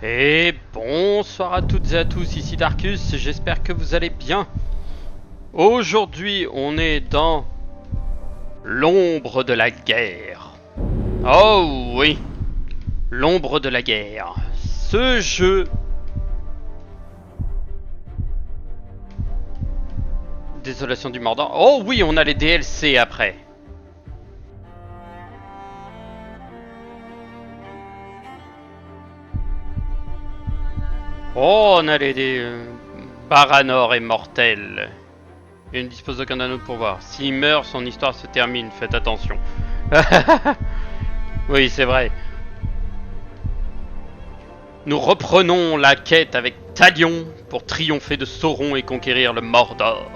Et bonsoir à toutes et à tous, ici Darkus, j'espère que vous allez bien. Aujourd'hui, on est dans l'ombre de la guerre. Oh oui, l'ombre de la guerre. Ce jeu... Désolation du Mordant. Oh oui, on a les DLC après. Oh, on a les Baranor est mortel. Il ne dispose d'aucun anneau de pouvoir. S'il meurt, son histoire se termine. Faites attention. Oui, c'est vrai. Nous reprenons la quête avec Talion pour triompher de Sauron et conquérir le Mordor,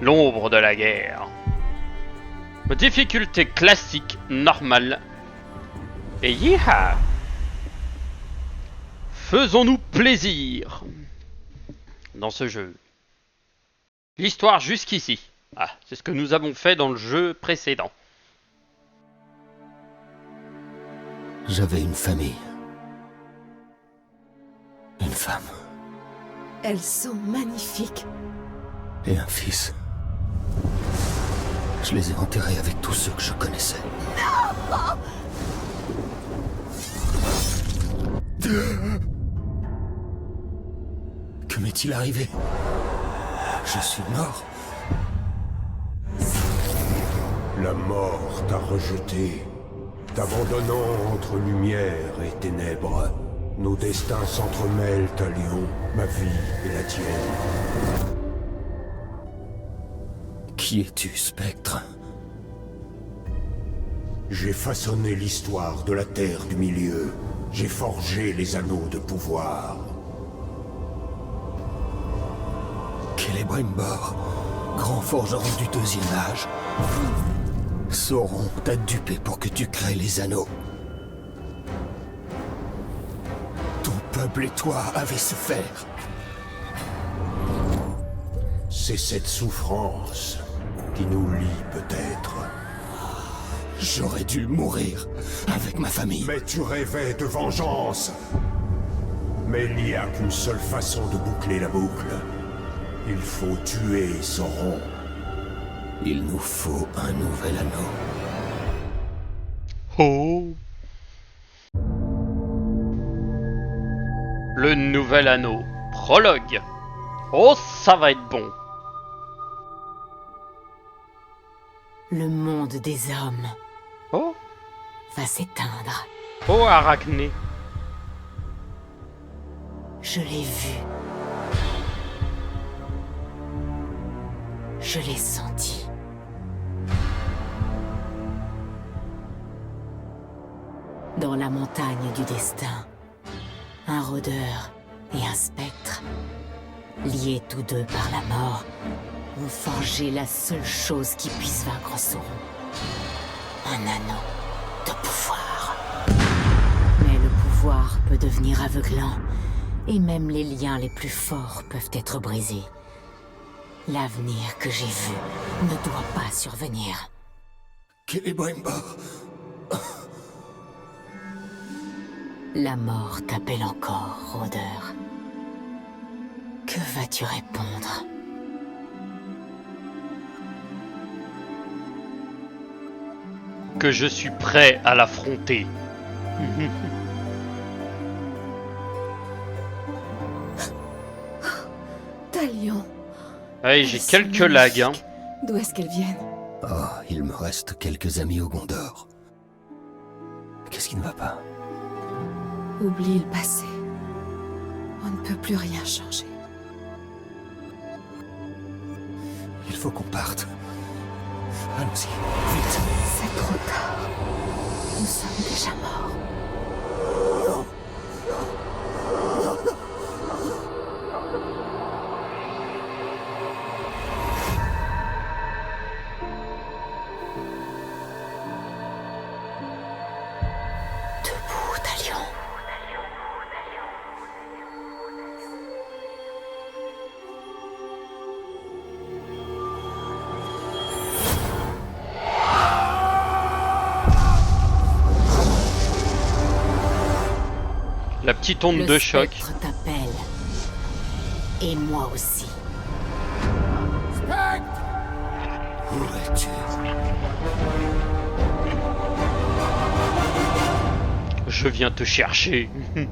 l'ombre de la guerre. Difficulté classique, normale. Et yeeha! Faisons-nous plaisir dans ce jeu. L'histoire jusqu'ici. Ah, c'est ce que nous avons fait dans le jeu précédent. J'avais une famille. Une femme. Elles sont magnifiques. Et un fils. Je les ai enterrés avec tous ceux que je connaissais. Que m'est-il arrivé? Je suis mort. La mort t'a rejeté, t'abandonnant entre lumière et ténèbres. Nos destins s'entremêlent à Lyon, ma vie et la tienne. Qui es-tu, Spectre? J'ai façonné l'histoire de la Terre du Milieu. J'ai forgé les anneaux de pouvoir. Celebrimbor, grand forgeron du deuxième âge. Sauron t'a dupé pour que tu crées les anneaux. Ton peuple et toi avez souffert. C'est cette souffrance qui nous lie peut-être. J'aurais dû mourir avec ma famille. Mais tu rêvais de vengeance. Mais il n'y a qu'une seule façon de boucler la boucle. Il faut tuer Sauron. Il nous faut un nouvel anneau. Oh. Le nouvel anneau. Prologue. Oh, ça va être bon. Le monde des hommes Oh. va s'éteindre. Oh, Arachné. Je l'ai vu. Je l'ai senti. Dans la montagne du destin, un rôdeur et un spectre, liés tous deux par la mort, ont forgé la seule chose qui puisse vaincre Sauron. Un anneau de pouvoir. Mais le pouvoir peut devenir aveuglant, et même les liens les plus forts peuvent être brisés. L'avenir que j'ai vu ne doit pas survenir. Celebrimbor. La mort t'appelle encore, rôdeur. Que vas-tu répondre? Que je suis prêt à l'affronter. Talion. Hey, j'ai quelques lags, hein. D'où est-ce qu'elles viennent? Oh, il me reste quelques amis au Gondor. Qu'est-ce qui ne va pas? Oublie le passé. On ne peut plus rien changer. Il faut qu'on parte. Allons-y, vite. C'est trop tard. Nous sommes déjà morts. Debout, Talion. La petite onde de choc. Le spectre t'appelle. Et moi aussi. Où es-tu? Je viens te chercher. Il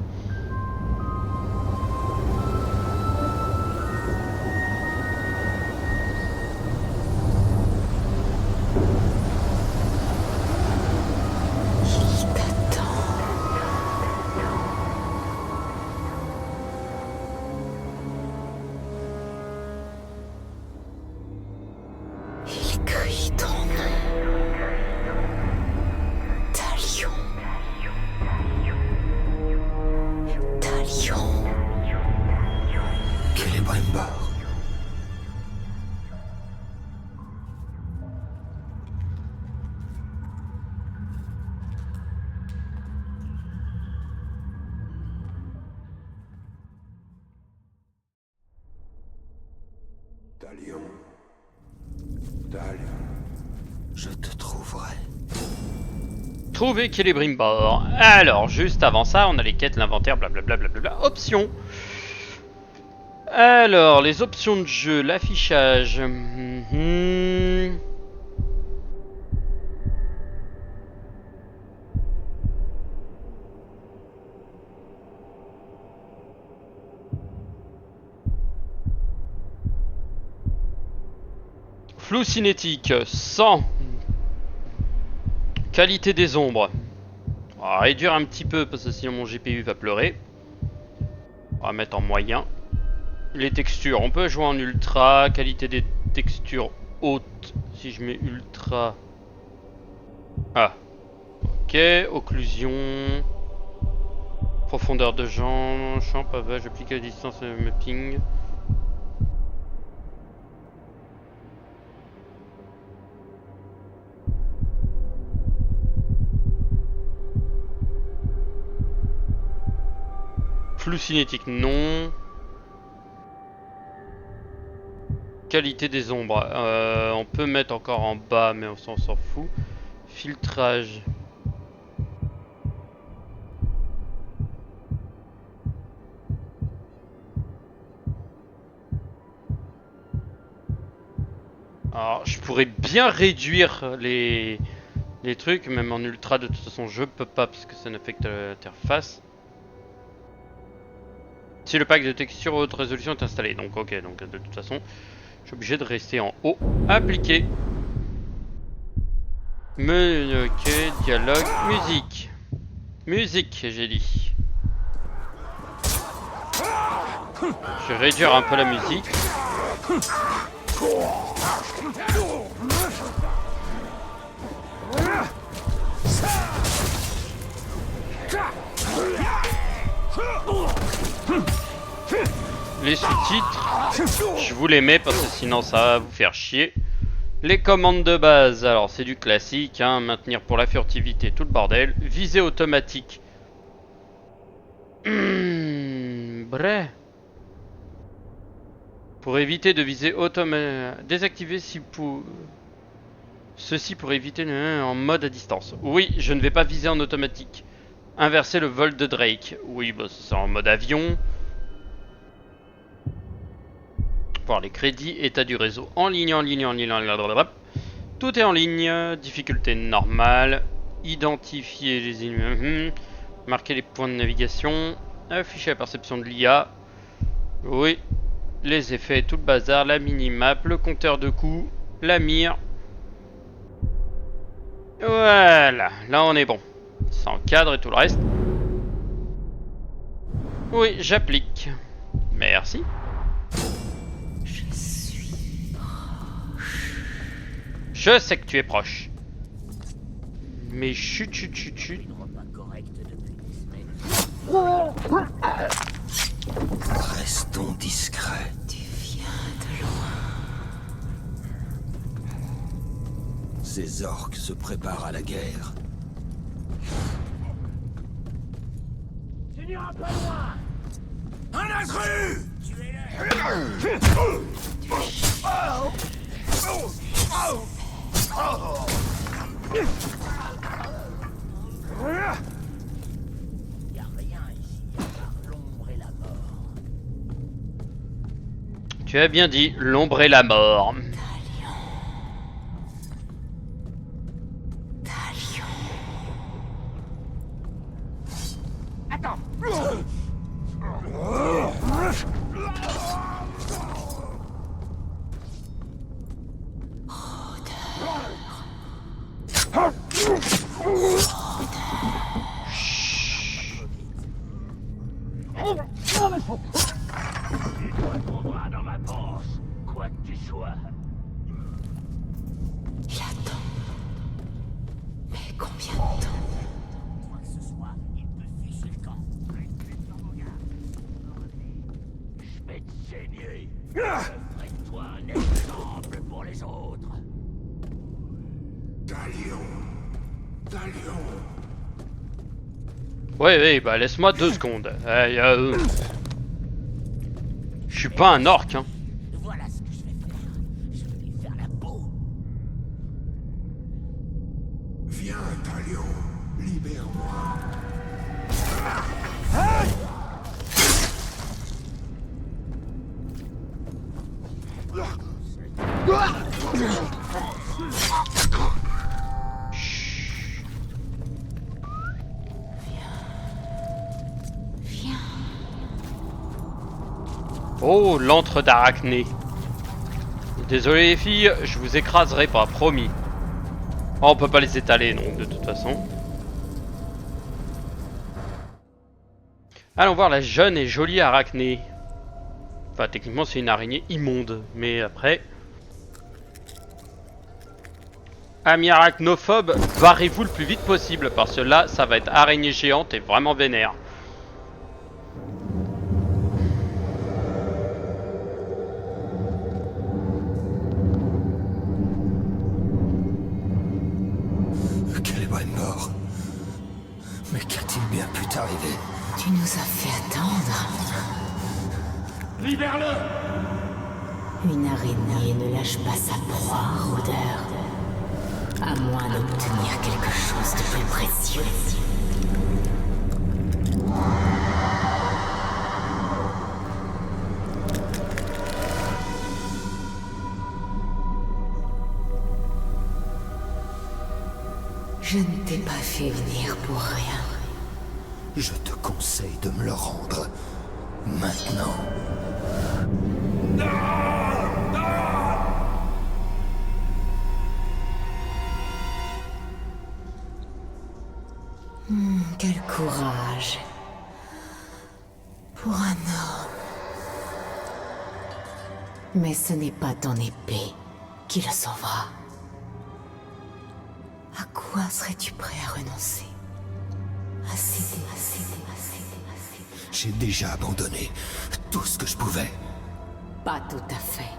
t'attend. Il crie ton nom. Talion. Talion. Celebrimbor. Talion. Talion. Je te trouverai. Trouver Celebrimbor. Alors, juste avant ça, on a les quêtes, l'inventaire, blablabla, blablabla. Options. Alors, les options de jeu, l'affichage. Flou cinétique, 100. Qualité des ombres. On va réduire un petit peu parce que sinon mon GPU va pleurer. On va mettre en moyen. Les textures, on peut jouer en ultra. Qualité des textures haute. Si je mets ultra. Ah. Ok. Occlusion. Profondeur de champ, pavage, applique à distance mapping. Flou cinétique, non. Qualité des ombres. On peut mettre encore en bas, mais on s'en fout. Filtrage. Alors, je pourrais bien réduire les trucs, même en ultra. De toute façon, je peux pas parce que ça n'affecte l'interface. Si le pack de texture haute résolution est installé, donc ok, donc de toute façon, je suis obligé de rester en haut. Appliquer. Menu, ok, dialogue, musique. Musique, j'ai dit. Je vais réduire un peu la musique. Les sous-titres, je vous les mets parce que sinon ça va vous faire chier. Les commandes de base, alors c'est du classique, hein, maintenir pour la furtivité, tout le bordel. Visée automatique. Bref. Pour éviter de viser automatique. Désactiver si pour... Ceci pour éviter en mode à distance. Oui, je ne vais pas viser en automatique. Inverser le vol de Drake. Oui, bah c'est en mode avion. Voir les crédits, état du réseau en ligne. Tout est en ligne. Difficulté normale. Identifier les ennemis. Marquer les points de navigation. Afficher la perception de l'IA. Oui. Les effets, tout le bazar. La minimap, le compteur de coups. La mire. Voilà. Là on est bon. Sans cadre et tout le reste. Oui, j'applique. Merci. Je sais que tu es proche. Mais chut. Restons discrets. Tu viens de loin. Ces orques se préparent à la guerre. Tu n'iras pas loin. Un intrus! Y a rien ici. Tu as bien dit, l'ombre et la mort. Attends. Tu répondras dans ma panse, quoi que tu sois. Il attend. Mais combien de temps? Quoi que ce soit, il peut ficher le camp. Respecte dans mon gars. Je vais te saigner. Je ferai de toi un exemple pour les autres. Talion. Talion. Ouais, bah laisse-moi 2 secondes. Je suis pas un orc, hein. Voilà ce que je vais faire. Je vais lui faire la peau. Viens, Talion. Libère-moi. Oh, l'antre d'Arachné. Désolé les filles, je vous écraserai pas, promis. Oh, on peut pas les étaler donc de toute façon. Allons voir la jeune et jolie Arachné. Enfin, techniquement c'est une araignée immonde, mais après... Amis arachnophobes, barrez-vous le plus vite possible, parce que là, ça va être araignée géante et vraiment vénère. Quelle bonne mort. Mais qu'a-t-il bien pu t'arriver? Tu nous as fait attendre. Libère-le! Une araignée ne lâche pas sa proie, rôdeur. À moins d'obtenir quelque chose de plus précieux. Je ne t'ai pas fait venir pour rien. Je te conseille de me le rendre. Maintenant. Quel courage. Pour un homme. Mais ce n'est pas ton épée qui le sauvera. À quoi serais-tu prêt à renoncer? Assez. J'ai déjà abandonné tout ce que je pouvais. Pas tout à fait.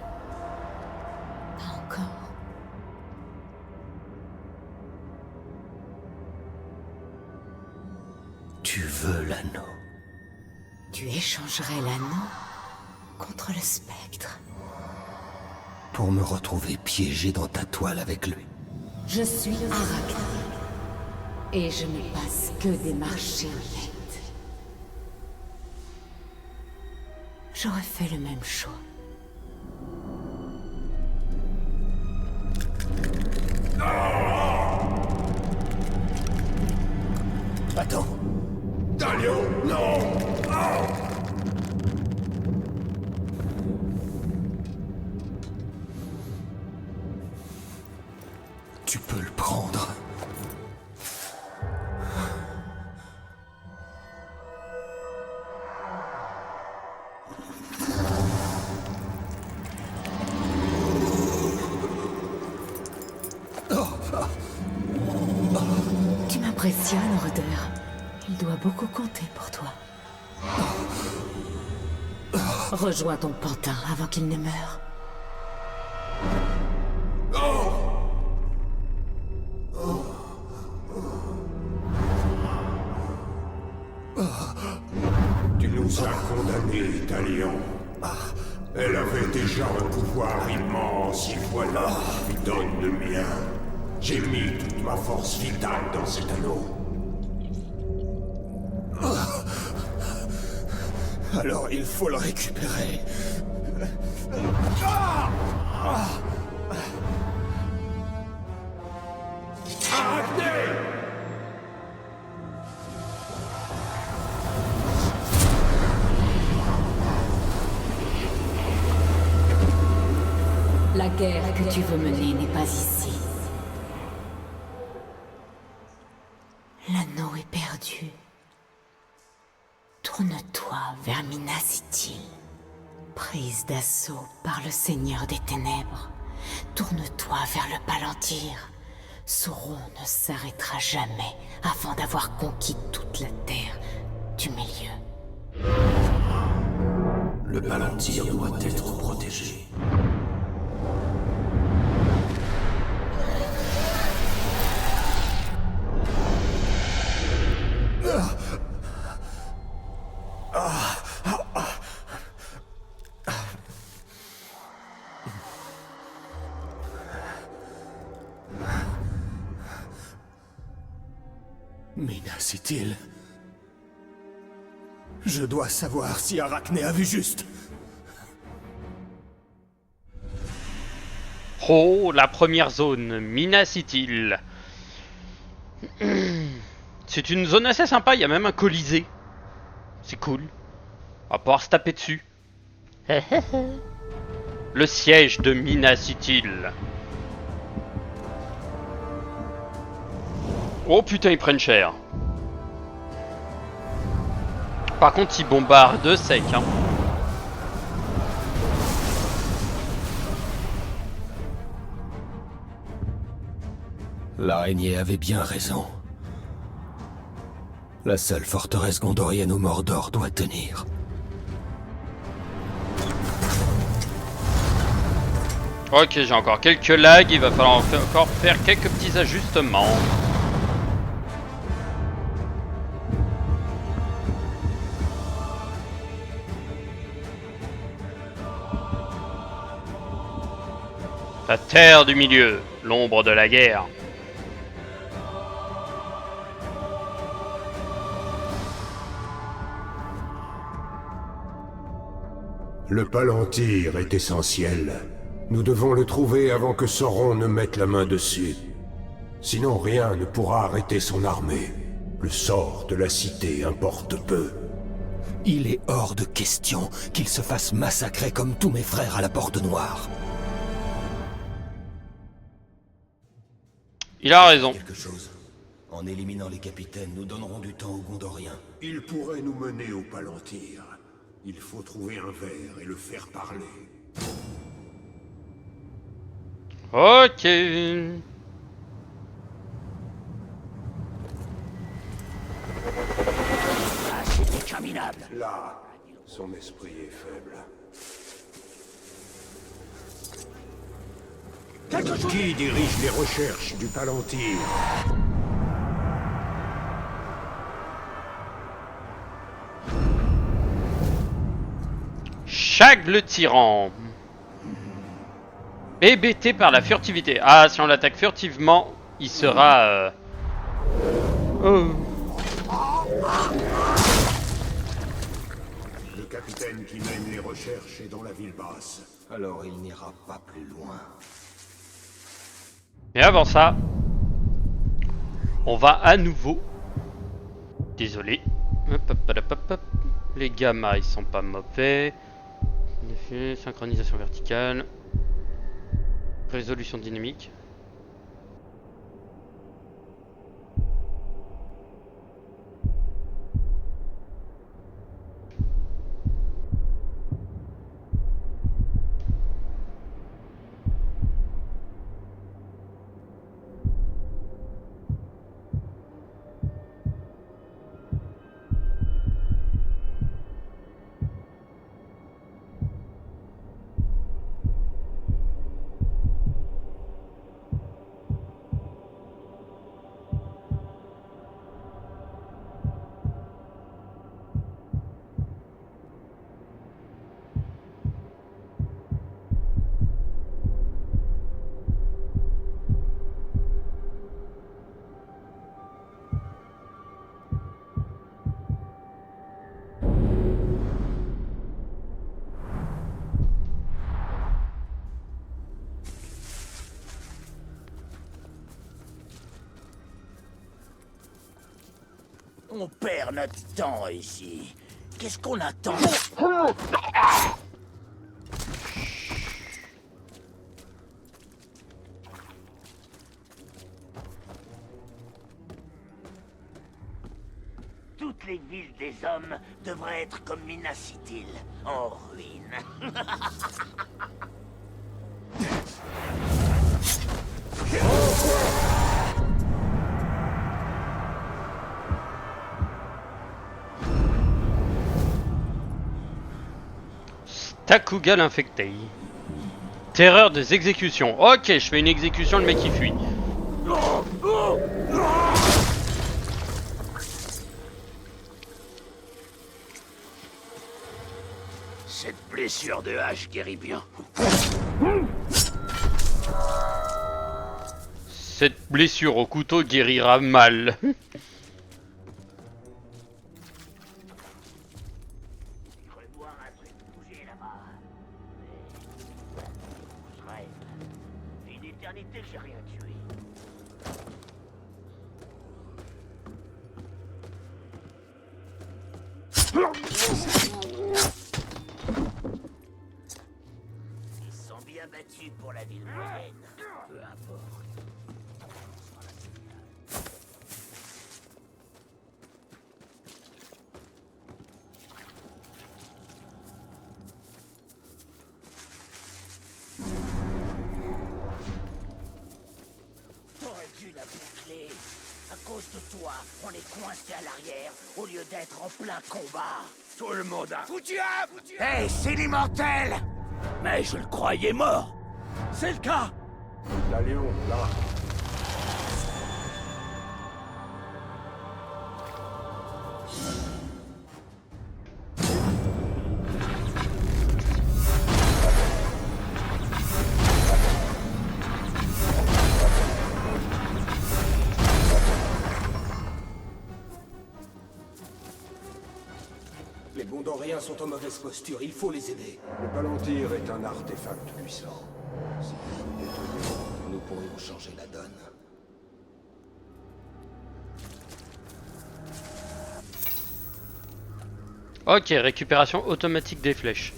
Pas encore. Tu veux l'anneau? Tu échangerais l'anneau contre le spectre. Pour me retrouver piégé dans ta toile avec lui. Je suis Arachné. Et je ne passe que des marchés honnêtes. J'aurais fait le même choix. Attends. Talion, non! Tu peux le prendre. Tu m'impressionnes, rôdeur. Il doit beaucoup compter pour toi. Rejoins ton pantin avant qu'il ne meure. Tu nous as condamnés, Talion. Elle avait déjà un pouvoir immense, et voilà, je lui donne le mien. J'ai mis toute ma force vitale dans cet anneau. Alors il faut le récupérer. La guerre que tu veux mener n'est pas ici. L'anneau est perdu. Tourne-toi vers Minas Ithil. Prise d'assaut par le Seigneur des Ténèbres, tourne-toi vers le Palantir. Sauron ne s'arrêtera jamais avant d'avoir conquis toute la terre du milieu. Le Palantir doit être protégé. Minas Ithil. Je dois savoir si Arachné a vu juste. Oh, la première zone, Minas Ithil. C'est une zone assez sympa, il y a même un colisée. C'est cool. On va pouvoir se taper dessus. Le siège de Minas Ithil. Oh putain, ils prennent cher. Par contre, ils bombardent sec, hein. L'araignée avait bien raison. La seule forteresse gondorienne au Mordor doit tenir. Ok, j'ai encore quelques lags, il va falloir encore faire quelques petits ajustements. La terre du milieu, l'ombre de la guerre. Le Palantir est essentiel. Nous devons le trouver avant que Sauron ne mette la main dessus. Sinon rien ne pourra arrêter son armée. Le sort de la cité importe peu. Il est hors de question qu'il se fasse massacrer comme tous mes frères à la Porte Noire. Il a raison. Quelque chose. En éliminant les capitaines, nous donnerons du temps aux Gondoriens. Il pourrait nous mener au Palantir. Il faut trouver un verre et le faire parler. Ok. Ah, c'est interminable. Là, son esprit est faible. Qui dirige les recherches du Palantir? Shag le tyran. Hébété par la furtivité. Ah, si on l'attaque furtivement, il sera... Oh. Le capitaine qui mène les recherches est dans la ville basse. Alors il n'ira pas plus loin. Mais avant ça, on va à nouveau... Désolé. Hop, hop, hop, hop, hop. Les gammas, ils sont pas mauvais. Synchronisation verticale. Résolution dynamique. On perd notre temps ici. Qu'est-ce qu'on attend? Toutes les villes des hommes devraient être comme Minas Ithil, en ruine. Takuga l'infecté. Terreur des exécutions. Ok, je fais une exécution, le mec qui fuit. Cette blessure de hache guérit bien. Cette blessure au couteau guérira mal. J'ai rien tué. Ils sont bien battus pour la ville moyenne. Peu importe. À cause de toi, on est coincé à l'arrière au lieu d'être en plein combat. Tout le monde a... Hey, c'est l'immortel! Mais je le croyais mort. C'est le cas. Talion, là. Les Gondoriens sont en mauvaise posture, il faut les aider. Le Palantir est un artefact puissant. Si nous le détenions, nous pourrions changer la donne. Ok, récupération automatique des flèches.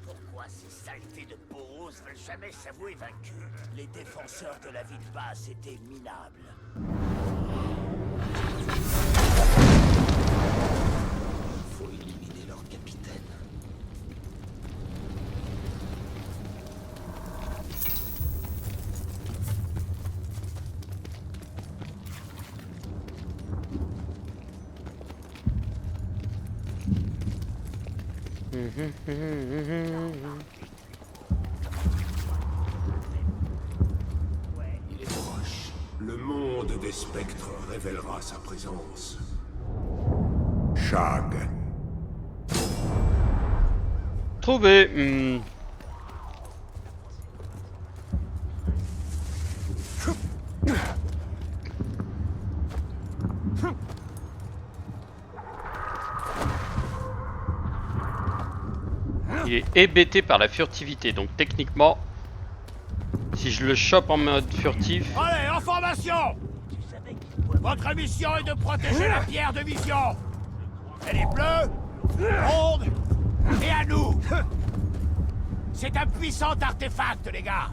Pourquoi ces saletés de Boros veulent jamais s'avouer vaincus? Les défenseurs de la ville basse étaient minables. Il faut éliminer leur capitaine. Il est proche. Le monde des spectres révélera sa présence. Shag. Trouvé. Il est hébété par la furtivité, donc techniquement, si je le chope en mode furtif... Allez, en formation! Votre mission est de protéger la pierre de vision. Elle est bleue, ronde et à nous. C'est un puissant artefact, les gars.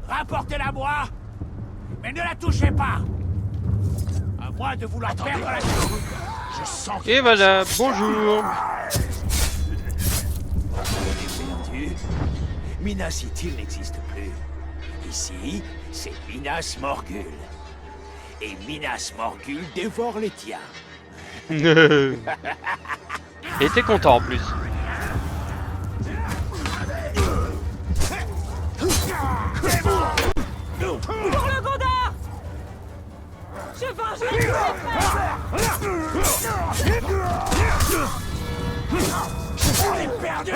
Rapportez-la moi, mais ne la touchez pas. À moins de vouloir perdre la vie. Je sens que Et voilà, bonjour. perdu. Minas Ithil n'existe plus. Ici, c'est Minas Morgul. Et Minas Morgul dévore les tiens. Et t'es content en plus. Pour le Gondor! Je vengerai tous les frères! On est perdu!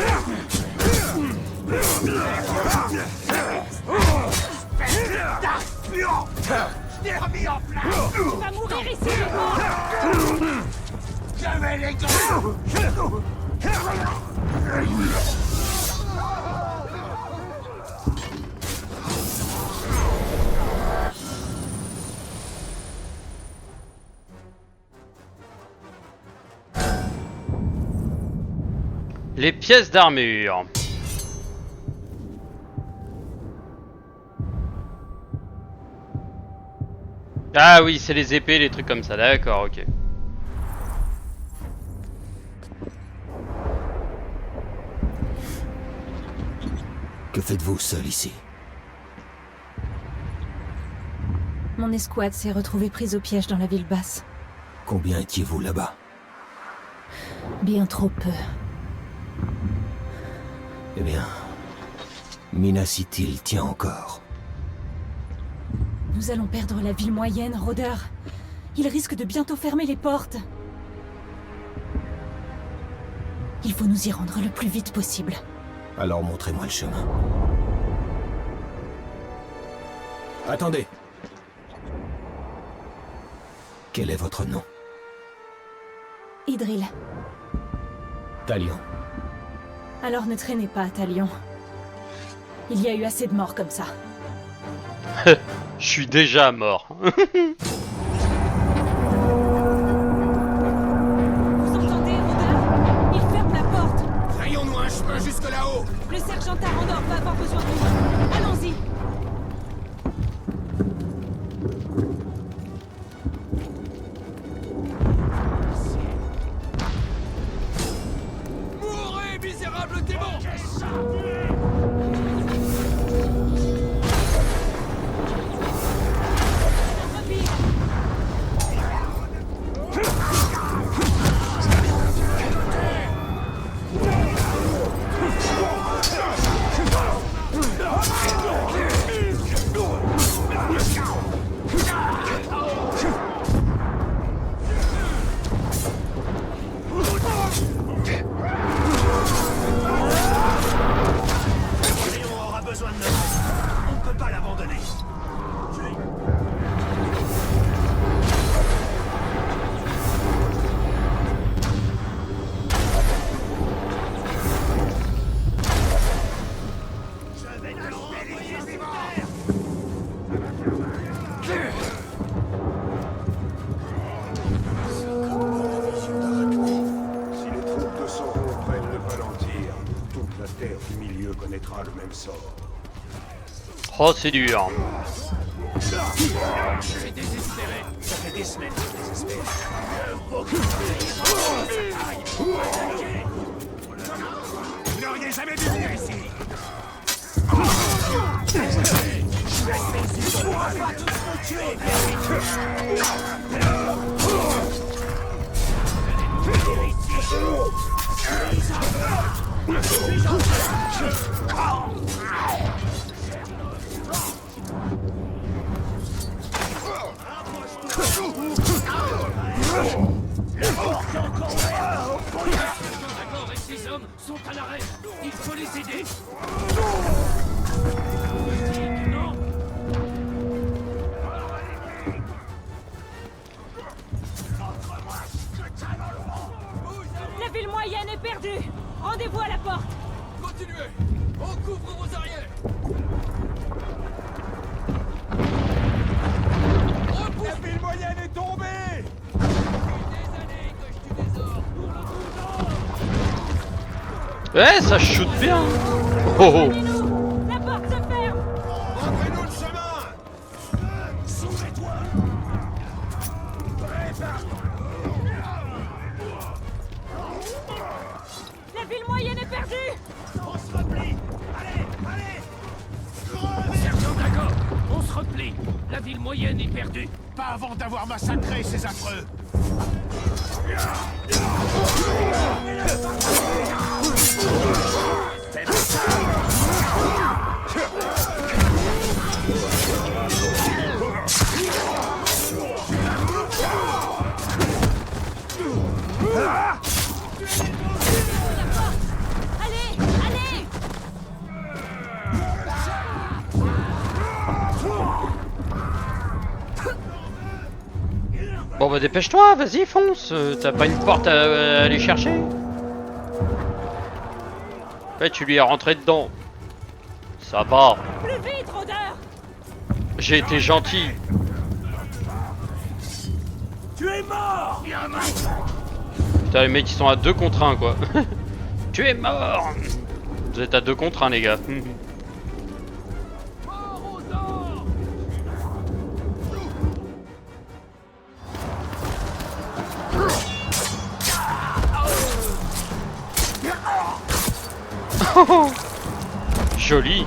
Je t'ai remis en place! Tu vas mourir ici, le mort! Je vais les gars! Les pièces d'armure. Ah oui, c'est les épées, les trucs comme ça, d'accord, ok. Que faites-vous seul ici? Mon escouade s'est retrouvée prise au piège dans la ville basse. Combien étiez-vous là-bas? Bien trop peu. Eh bien, Minas Ithil tient encore. Nous allons perdre la ville moyenne, rôdeur. Il risque de bientôt fermer les portes. Il faut nous y rendre le plus vite possible. Alors montrez-moi le chemin. Attendez. Quel est votre nom? Idril. Talion. Alors ne traînez pas à Talion. Il y a eu assez de morts comme ça. Je suis déjà mort. Vous entendez, rôdeur? Il ferme la porte. Frayons-nous un chemin jusque là-haut. Le sergent Tarandor va avoir besoin de nous. Allons-y. Mourez, misérable démon! Léon aura besoin de nous. On ne peut pas l'abandonner. Si les troupes de Sauron prennent le Palantir, toute la terre du milieu connaîtra le même sort. Oh, c'est dur. Je suis désespéré. Ça fait des semaines que je désespère. Vous n'auriez jamais dû venir ici. On va tous nous tuer. D'accord, et ces hommes sont à l'arrêt. Il faut les aider. Non. La ville moyenne est perdue. Rendez-vous à la porte. Continuez. On couvre vos arrières. La ville moyenne est tombée. Des années que je tue des orques pour le coup. Ouais, ça shoot bien. Oh oh. Nous, la porte se ferme. Montrez-nous le chemin. Sauve-toi. La ville moyenne est perdue. On se replie. Allez, allez. Sergent, d'accord. On se replie. La ville moyenne est perdue. Pas avant d'avoir massacré ces affreux. Allez, allez. Bon bah dépêche-toi, vas-y fonce. T'as pas une porte à aller chercher? Ouais, tu lui es rentré dedans. Ça va. Plus vite, rôdeur. J'ai été gentil. Tu es mort. Putain, les mecs ils sont à 2 contre 1 quoi. Tu es mort. Vous êtes à 2 contre 1 les gars. Joli.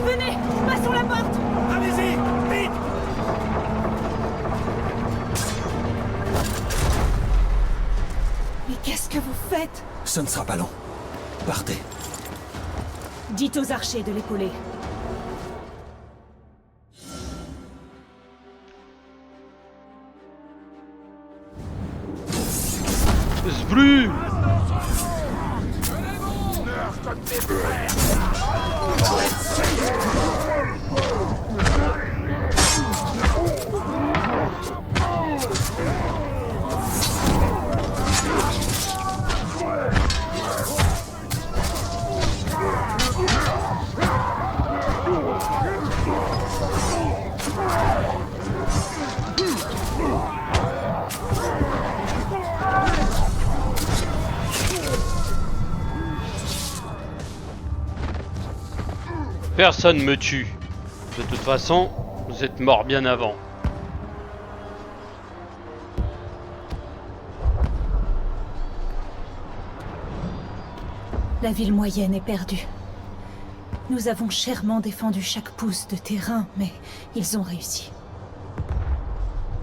Venez, passons la porte. Allez-y, vite! Mais qu'est-ce que vous faites? Ce ne sera pas long. Partez. Dites aux archers de l'épauler. Zblu. Personne me tue. De toute façon, vous êtes mort bien avant. La ville moyenne est perdue. Nous avons chèrement défendu chaque pouce de terrain, mais ils ont réussi.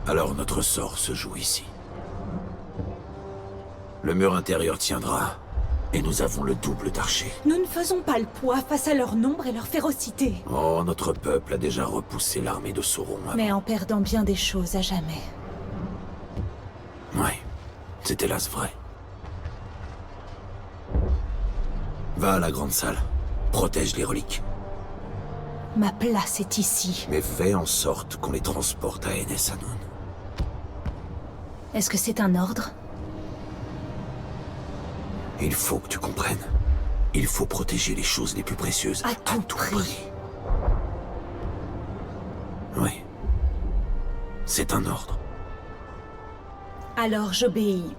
Alors notre sort se joue ici. Le mur intérieur tiendra, et nous avons le double d'archers. Nous ne faisons pas le poids face à leur nombre et leur férocité. Oh, notre peuple a déjà repoussé l'armée de Sauron avant. Mais en perdant bien des choses à jamais. Ouais, c'est hélas vrai. Va à la grande salle. Protège les reliques. Ma place est ici. Mais fais en sorte qu'on les transporte à Enes Hanoun. Est-ce que c'est un ordre? Il faut que tu comprennes. Il faut protéger les choses les plus précieuses À tout prix. Oui. C'est un ordre. Alors j'obéis.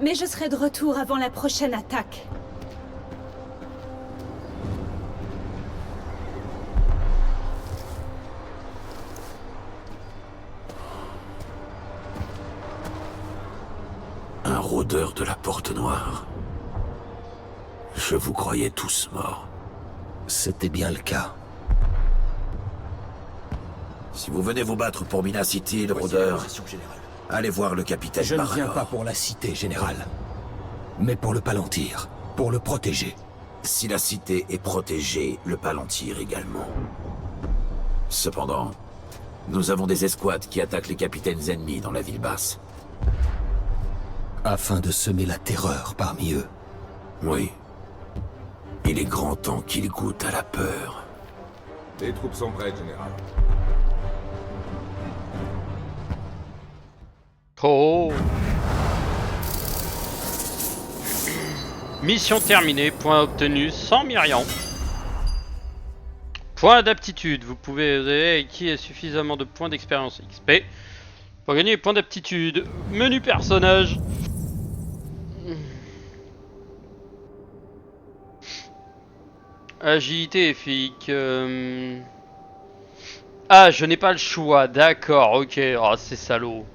Mais je serai de retour avant la prochaine attaque. Un rôdeur de la Porte Noire. Je vous croyais tous morts. C'était bien le cas. Si vous venez vous battre pour Minas Ithil, rôdeur, allez voir le capitaine Je ne Baragor. viens pas pour la cité, général. Mais pour le Palantir. Pour le protéger. Si la cité est protégée, le Palantir également. Cependant, nous avons des escouades qui attaquent les capitaines ennemis dans la ville basse. Afin de semer la terreur parmi eux. Oui. Il est grand temps qu'ils goûtent à la peur. Les troupes sont prêtes, général. Oh. Mission terminée, point obtenu 100 Myriam. Point d'aptitude, vous pouvez acquérir suffisamment de points d'expérience XP pour gagner les points d'aptitude. Menu personnage. Agilité efficace. Ah, je n'ai pas le choix, d'accord, ok. Oh, c'est salaud.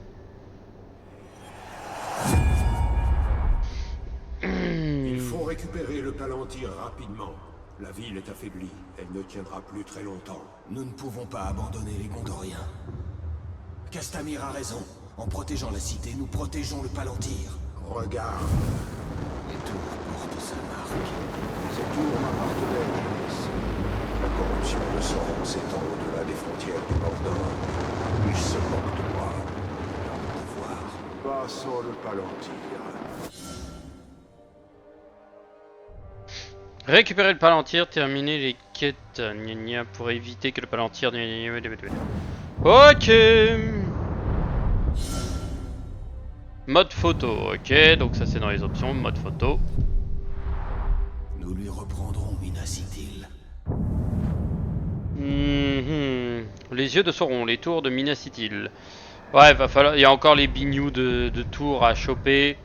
Il faut récupérer le Palantir rapidement. La ville est affaiblie. Elle ne tiendra plus très longtemps. Nous ne pouvons pas abandonner les Gondoriens. Castamir a raison. En protégeant la cité, nous protégeons le Palantir. Regarde, Les tours portent sa marque. ces tours m'appartenaient, Janis. La corruption de Sauron s'étend au-delà des frontières du Mordor. Ils se moquent de moi. Leur pouvoir. Passons le Palantir. Récupérer le Palantir, terminer les quêtes gna gna, pour éviter que le Palantir... Ok. Mode photo, ok, donc ça c'est dans les options, mode photo. Nous lui reprendrons Minas Ithil. Les yeux de Sauron, les tours de Minas Ithil. Ouais, va falloir. Il y a encore les bignous de tours à choper.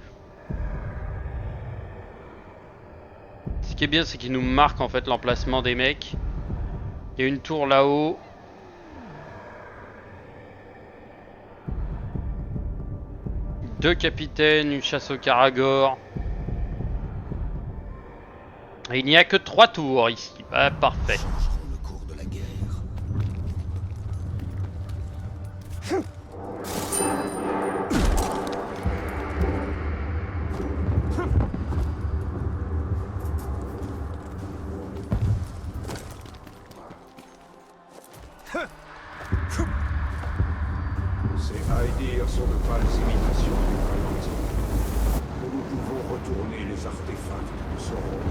Ce qui est bien, c'est qu'ils nous marquent en fait l'emplacement des mecs. Il y a une tour là-haut. Deux capitaines, une chasse au Karagor. Et il n'y a que 3 tours ici. Ah, parfait. Changeront le cours de la guerre. Ces Aedir sont de pâles imitations du Palantir. Mais nous pouvons retourner les artefacts de Sauron.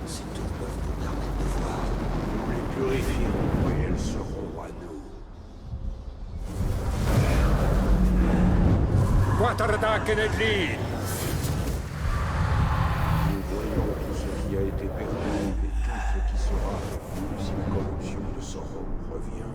Ces tours peuvent nous permettre de voir. Nous les purifierons et elles seront à nous. Quaterdak et Nedlin! Nous voyons tout ce qui a été perdu et tout ce qui sera revenu si la corruption de Sauron revient.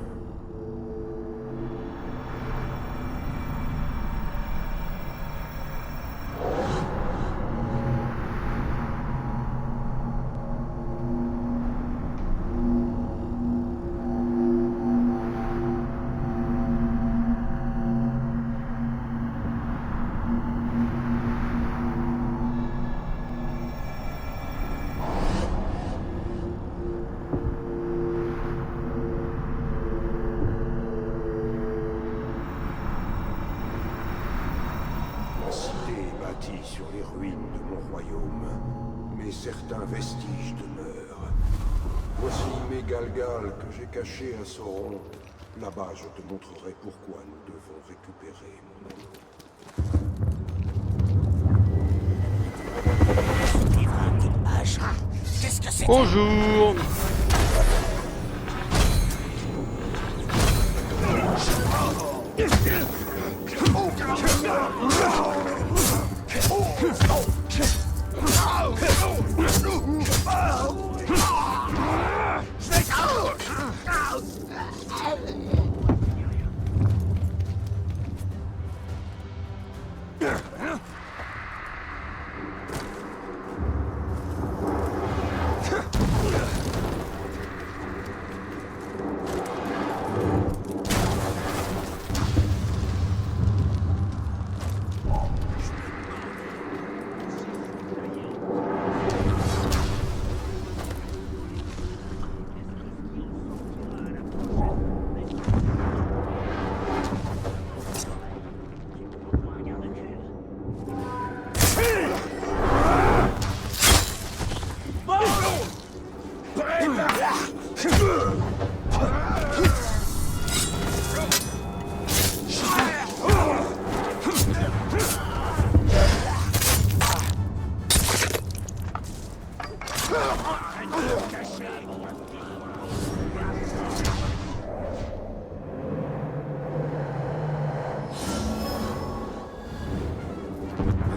La cité est bâtie sur les ruines de mon royaume, mais certains vestiges demeurent. Voici Mégalgal que j'ai caché à Sauron. Là-bas, je te montrerai pourquoi nous devons récupérer mon anneau. Qu'est-ce que c'est? Bonjour.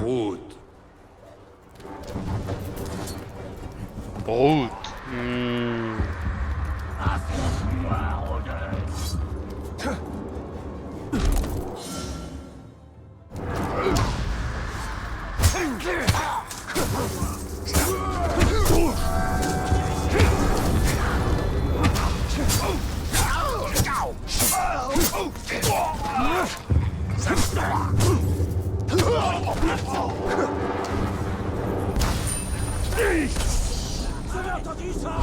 Route. Route. Vous avez entendu ça?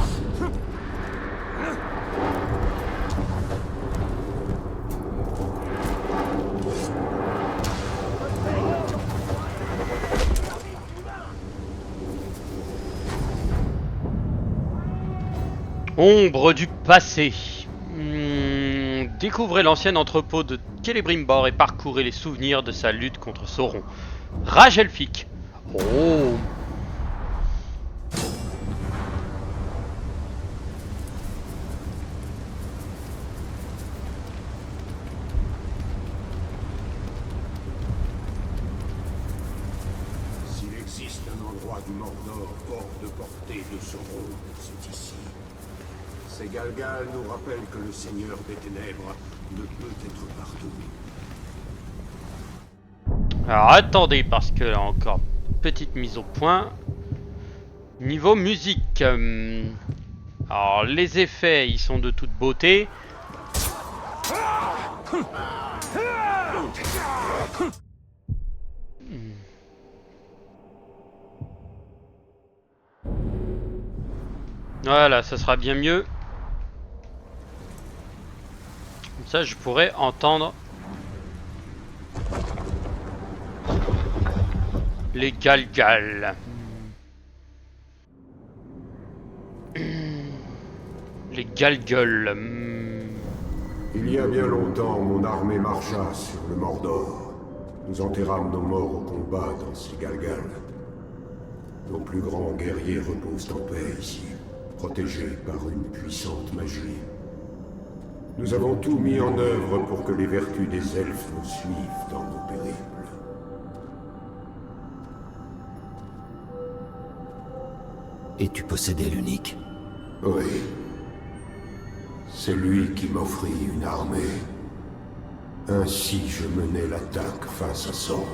Ombre du passé. Découvrez l'ancien entrepôt de Celebrimbor et parcourez les souvenirs de sa lutte contre Sauron. Rage elfique. Oh. S'il existe un endroit du Mordor hors de portée de Sauron, c'est ici. Ces Galgal nous rappellent que le Seigneur des Ténèbres ne peut être partout. Alors attendez, parce que là encore, petite mise au point. Niveau musique, alors les effets, ils sont de toute beauté. Voilà, ça sera bien mieux. Comme ça, je pourrais entendre les Galgal. Les Galgal. Il y a bien longtemps, mon armée marcha sur le Mordor. Nous enterrâmes nos morts au combat dans ces Galgal. Nos plus grands guerriers reposent en paix ici, protégés par une puissante magie. Nous avons tout mis en œuvre pour que les vertus des elfes nous suivent dans nos périples. Et tu possédais l'unique? Oui. C'est lui qui m'offrit une armée. Ainsi je menai l'attaque face à Sauron.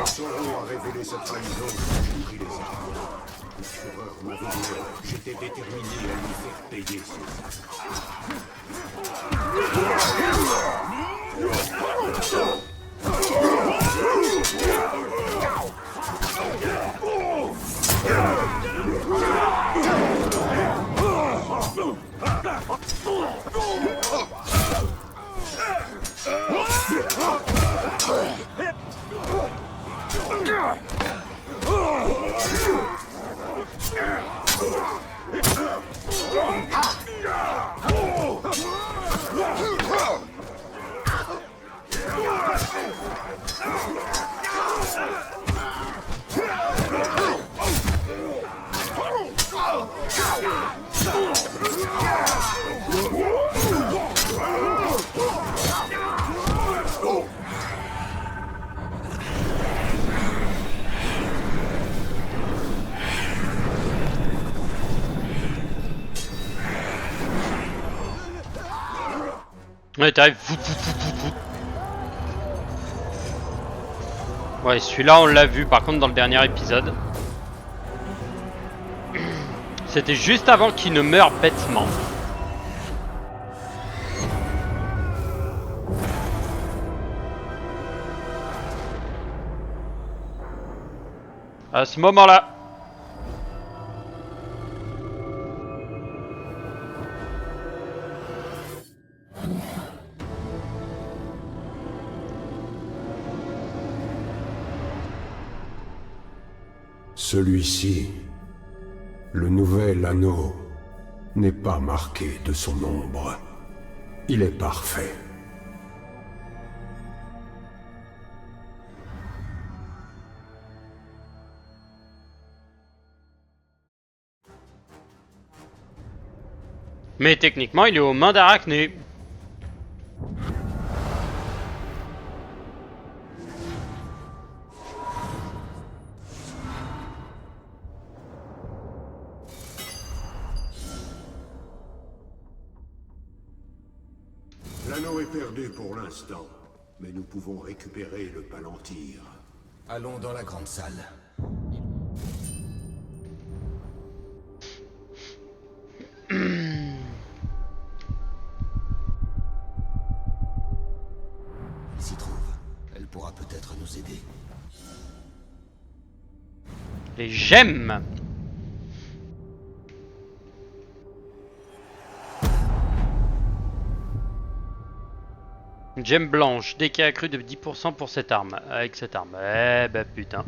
Sauron a révélé sa trahison, j'ai pris les armes. Le fureur m'a venu, j'étais déterminé à lui faire payer ses actes. Ouais, t'arrives. Ouais, celui-là on l'a vu par contre dans le dernier épisode. C'était juste avant qu'il ne meure bêtement. À ce moment-là. Celui-ci, le nouvel anneau, n'est pas marqué de son ombre. Il est parfait. Mais techniquement, il est aux mains d'Arachné. L'anneau est perdu pour l'instant, mais nous pouvons récupérer le Palantir. Allons dans la grande salle. Elle s'y trouve. Elle pourra peut-être nous aider. Les gemmes. Une gemme blanche, dégâts accrus de 10% pour cette arme. Avec cette arme. Eh bah putain.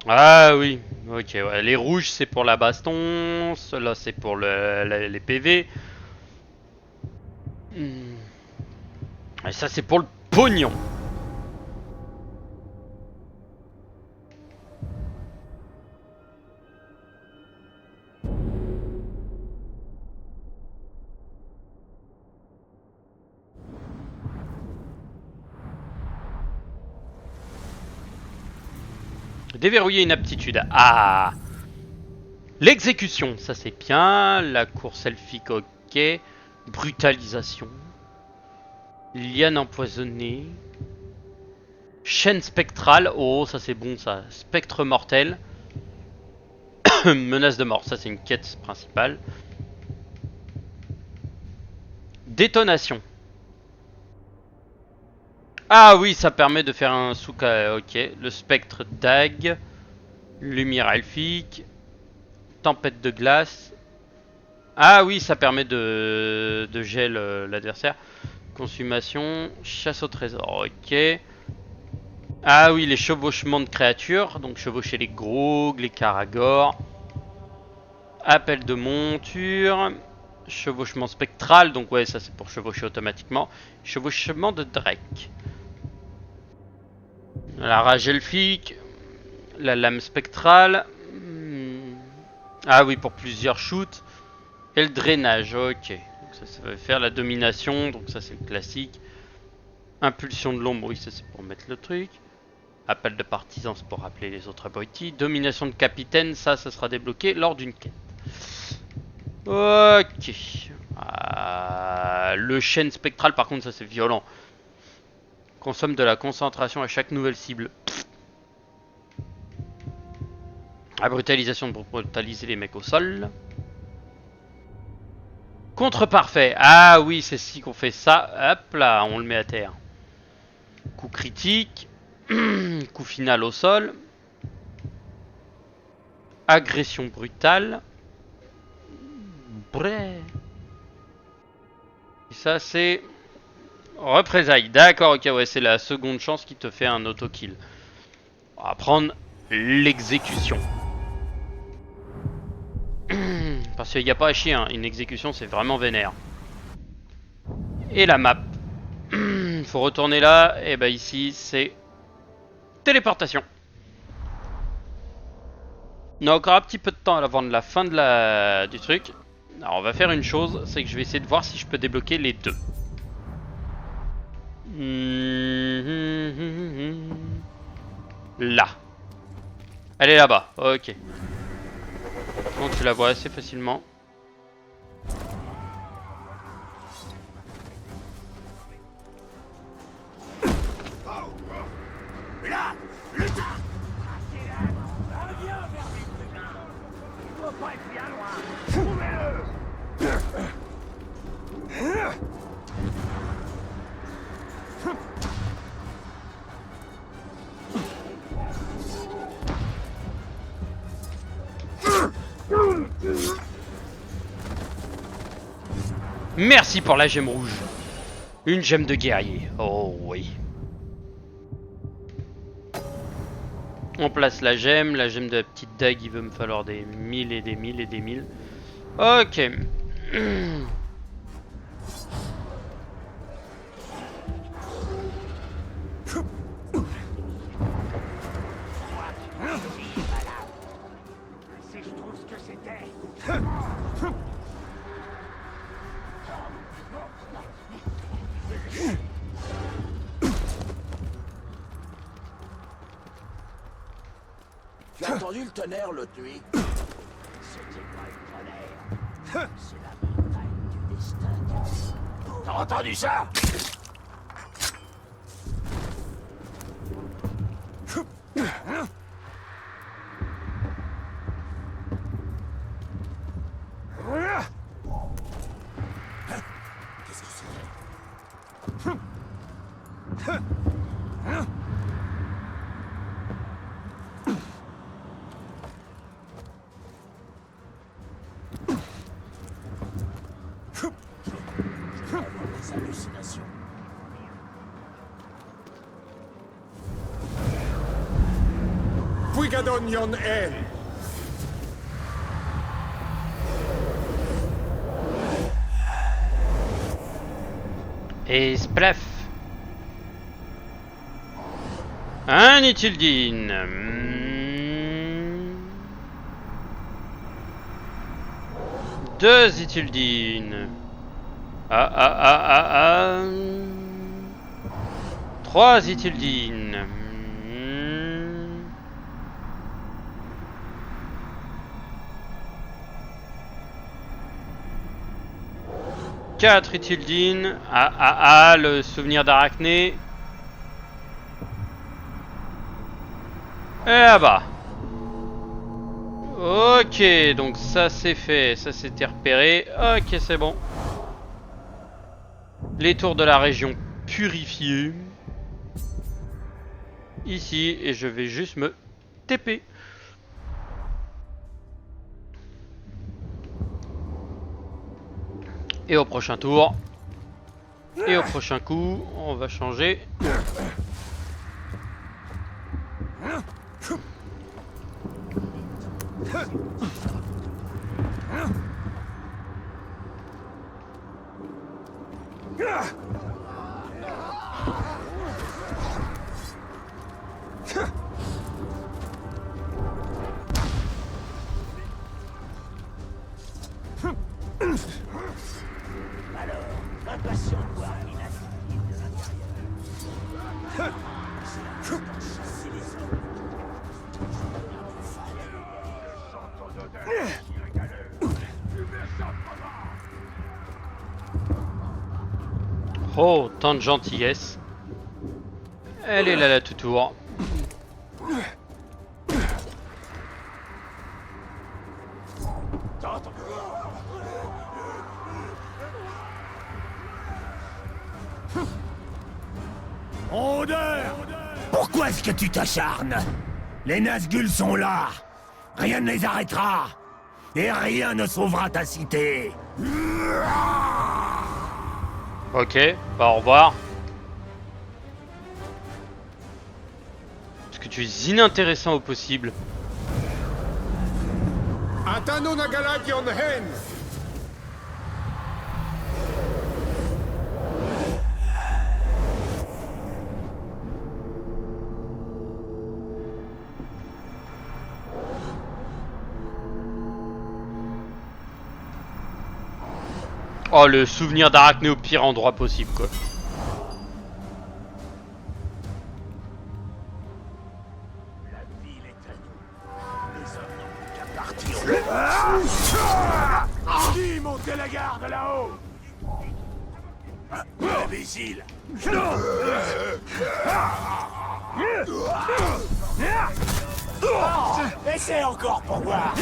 Ah oui, ok, ouais. Les rouges c'est pour la baston, ceux-là c'est pour les PV. Et ça c'est pour le pognon. Déverrouiller une aptitude. Ah, l'exécution, ça c'est bien. La course elfique, ok. Brutalisation. Liane empoisonnée. Chaîne spectrale. Oh, ça c'est bon ça. Spectre mortel. Menace de mort. Ça c'est une quête principale. Détonation. Ah oui, ça permet de faire un souka. Ok. Le spectre dague. Lumière elfique. Tempête de glace. Ah oui, ça permet de gel l'adversaire. Consommation. Chasse au trésor. Ok. Ah oui, les chevauchements de créatures. Donc chevaucher les Grog, les Karagor. Appel de monture. Chevauchement spectral. Donc ouais, ça c'est pour chevaucher automatiquement. Chevauchement de Drake. La rage elfique. La lame spectrale. Ah oui, pour plusieurs shoots. Et le drainage, ok. Donc ça va faire la domination, donc ça c'est le classique. Impulsion de l'ombre, oui, ça c'est pour mettre le truc. Appel de partisans, c'est pour rappeler les autres abrutis. Domination de capitaine, ça sera débloqué lors d'une quête. Ok. Le chêne spectral, par contre, ça c'est violent. Consomme de la concentration à chaque nouvelle cible. La brutalisation pour brutaliser les mecs au sol. Contre parfait. Ah oui, c'est si qu'on fait ça. Hop là, on le met à terre. Coup critique. Coup final au sol. Agression brutale. Brrr. Et ça c'est représailles. D'accord, ok, ouais, c'est la seconde chance qui te fait un auto-kill. On va prendre l'exécution. Parce qu'il n'y a pas à chier, hein. Une exécution c'est vraiment vénère. Et la map. Faut retourner là, et bah ici c'est téléportation. On a encore un petit peu de temps avant la fin de du truc. Alors on va faire une chose, c'est que je vais essayer de voir si je peux débloquer les deux. Là. Elle est là-bas, ok. Donc tu la vois assez facilement. Merci pour la gemme rouge. Une gemme de guerrier. Oh oui. On place la gemme de la petite dague, il va me falloir des 1000 et des 1000 et des 1000. Ok. Tu as entendu le tonnerre l'autre nuit? C'était pas le tonnerre. C'est la montagne du destin. T'as entendu ça? Qu'est-ce que c'est? hallucinations. Puigadon yon en. Et splaf. Un Ithildine. Deux Ithildine. Trois Ithildine. Quatre Ithildine. Le souvenir d'Arachné. Et là-bas. Ok, donc ça c'est fait, ça c'était repéré. Ok, c'est bon. Les tours de la région purifiées. Ici, et je vais juste me TP. Et au prochain tour. Et au prochain coup, on va changer. Alors, impatient de voir une activité de l'intérieur. C'est un chasser les hommes. Oh, tant de gentillesse. Elle est là, la tout tour. Rôdeur! Pourquoi est-ce que tu t'acharnes? Les Nazgûl sont là. Rien ne les arrêtera. Et rien ne sauvera ta cité. Ok, bah au revoir. Parce que tu es inintéressant au possible. Atano Nagalak yon hen. Oh, le souvenir d'Arachné au pire endroit possible, quoi. La ville est à nous. Les hommes n'ont plus qu'à partir. Qui montait la garde là-haut? Imbécile! Essaie encore pour voir!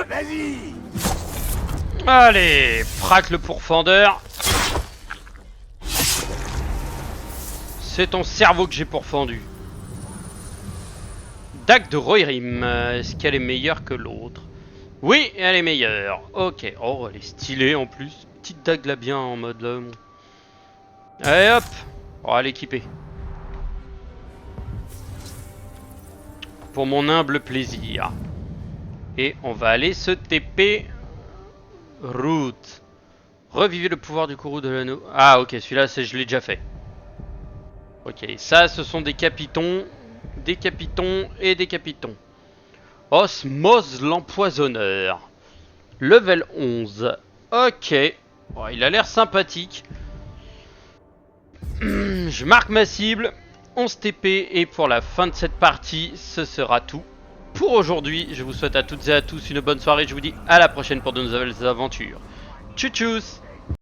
Vas-y! Allez, frac le pourfendeur. C'est ton cerveau que j'ai pourfendu. Dague de Rohirrim, est-ce qu'elle est meilleure que l'autre? Oui, elle est meilleure. Ok, oh, elle est stylée en plus. Petite dague là bien en mode... Allez hop, on va l'équiper. Pour mon humble plaisir. Et on va aller se TP... Route. Revivez le pouvoir du courroux de l'anneau. Ah ok, celui-là je l'ai déjà fait. Ok, ça ce sont des capitons. Des capitons et des capitons. Osmose l'empoisonneur. Level 11. Ok. Oh, il a l'air sympathique. Je marque ma cible. 11 TP. Et pour la fin de cette partie, ce sera tout pour aujourd'hui. Je vous souhaite à toutes et à tous une bonne soirée. Je vous dis à la prochaine pour de nouvelles aventures. Tchou tchous.